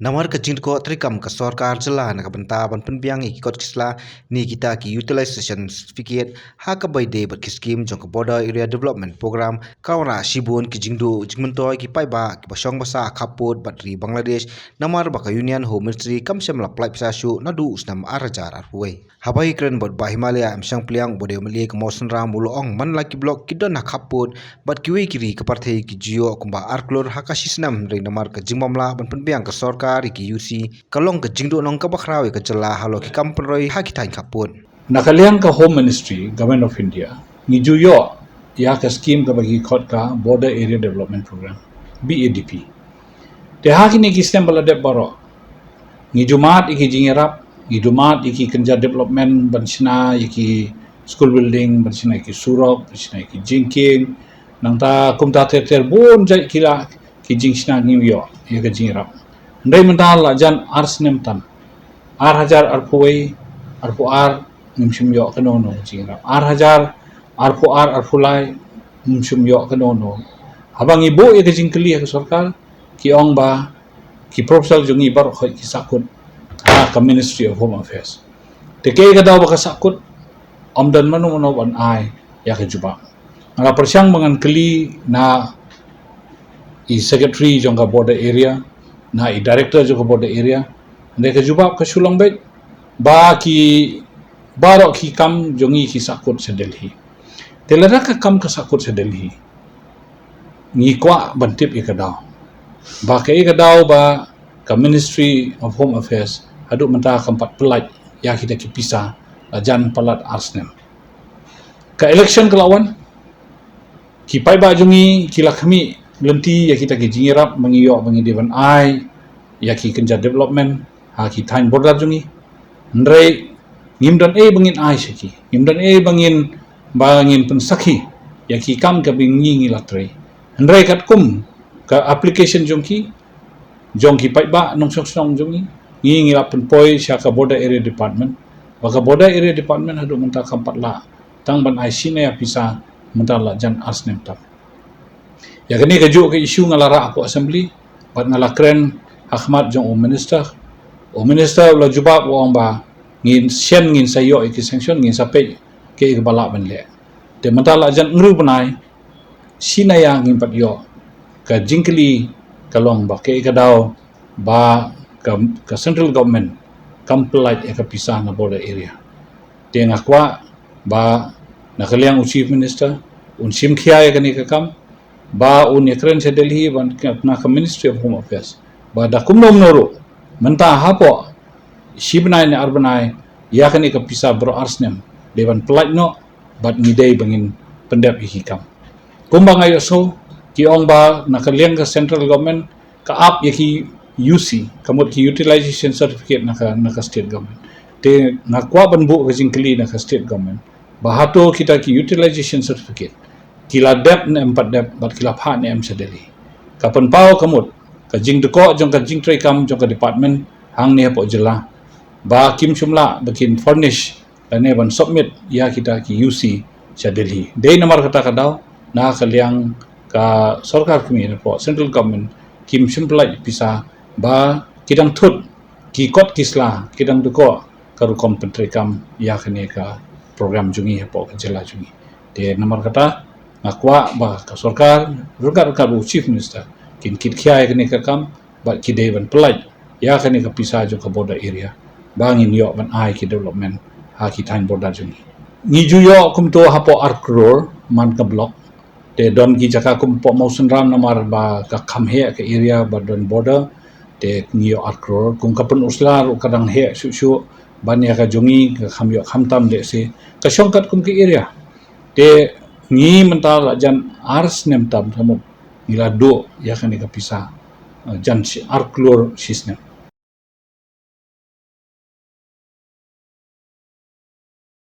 Namar ka jingko trikam ka sarkar jela na ka banta ban penbiang ikot kisla ni kita ki utilization certificate ha ka by day but scheme jong ka border area development program kaura shibun ki jingdu jingmento ki paiba ki basong basa kaput batri Bangladesh namar ba ka union home ministry kam sem la plai pisa shu nadu usnam arajar arhuai habai kren bot ba Himalaya amsang pliang bode mali ka mosen ram mulo ong man la ki blok ki don na kaput bat ki we kiri ka parthe ki jio kumba arklor ha ka sisnam re namar ka jingmamla ban penbiang ka sarkar ki UC kalong ke jingdo nong ka bakrawi ke jela halo ki kamproi ha ki tain kapun Nakaliang ka Home Ministry, Government of India, ni juyo ya ka scheme ka bagi khot ka Border Area Development Program, BADP. Te ha kini ki stem bala dep baro. Ni jumat iki jingirap, ni jumat iki kenja development bansina iki school building bansina iki surok, bansina iki jingking, nang ta kumta ter bun jai kila ki jingsina ngiyo ya ka jingirap. Ndai mental la jan ars nemtan. Ar hajar arpuai arpuar nimshum yo kanono jingra. Ar hajar arpuar arpulai nimshum yo kanono. Habang ibu ya ke jingkeli ya ke sarkar ki ong ba ki proposal jungi bar khoi ki sakut ha ka Ministry of Home Affairs. Te ke ka daw ba ka sakut omdan manu ban ai ya ke juba. Ngala persyang mangan keli na i secretary jong ka border area na i director jo border area ndeka jubab ka shulang bet ba ki barok ki kam jongi ki sakut se Delhi telera ka kam ka sakut se Delhi ni kwa bantip i kadaw ba ka i kadaw ba ka Ministry of Home Affairs adu menta kampat pelat ya kita ki pisah jan palat arsnem ka election kelawan ki pai ba jongi ki lakhmi lenti ya kita ki jingirap mengiyo bangi dewan ai ya ki kenja development ha ki tain border jungi ndrei ngimdan bangin ai seki ngimdan bangin pensakhi ya ki kam ka bingi ngilatrei ndrei kat kum ka application jongki pai ba nong song jungi ngi ngilap penpoi sya ka border area department baka border area department hadu menta kampat la tang ban ai sine ya pisa menta la jan arsnem tak ya kini keju ke isu ngalara aku assembly bat ngala kren Ahmad jong o minister la jubab wong ba ngin sien ngin sayo iki sanction ngin sape ke bala ban le te mentala jan ngru banai sina yang ngin pat yo ka jingkli kalong ba ke daw ba ka central government complete ka pisah na border area te ngakwa ba nakaliang chief minister sim khia ka ni ka kam ba ekren se Delhi ban na ka Ministry of Home Affairs ba da kumnom noro menta hapo shibnai ne arbanai ya kani ka pisa bro arsnem dewan pelat no bat ngidei bangin pendap ikam kumbang ayo so ki ong ba nakaliang ka central government ka up yaki UC kamot ki utilization certificate naka state government te nakwa ban bu ka jingkli naka state government bahato kita ki utilization certificate kila dep ne empat dep bat kila pha ne em sedeli kapan pau kamut ka jing deko jong ka jing trai kam jong ka department hang ne po jela ba kim chumla bakin furnish ane ban submit ya kita ki UC sedeli dei nomor kata kadaw na kaliang ka sarkar kami po central government kim chumla pisa ba kidang thut ki kot kisla kidang deko karu kompentri kam ya kene ka program jungi po jela jungi de nomor kata ngakwa ba ka sarkar rugat ka chief minister kin kit khia kene ka kam ba ki devan pelaj ya kene ka pisah jo ka border area bangin yo ban ai ki development ha ki tain border jungi ni ju yo kum to hapo arkror man ka block te don ki jaka kum po mausun ram namar ba ka kham he ka area ba don border te ni yo arkror kum ka pun uslar kadang he shu ban ya ka jungi ka kham yo kham tam de se ka shongkat kum ki area te ni mental jan ars nem tam samut nila do ya kan ka pisah jan si arklor sistem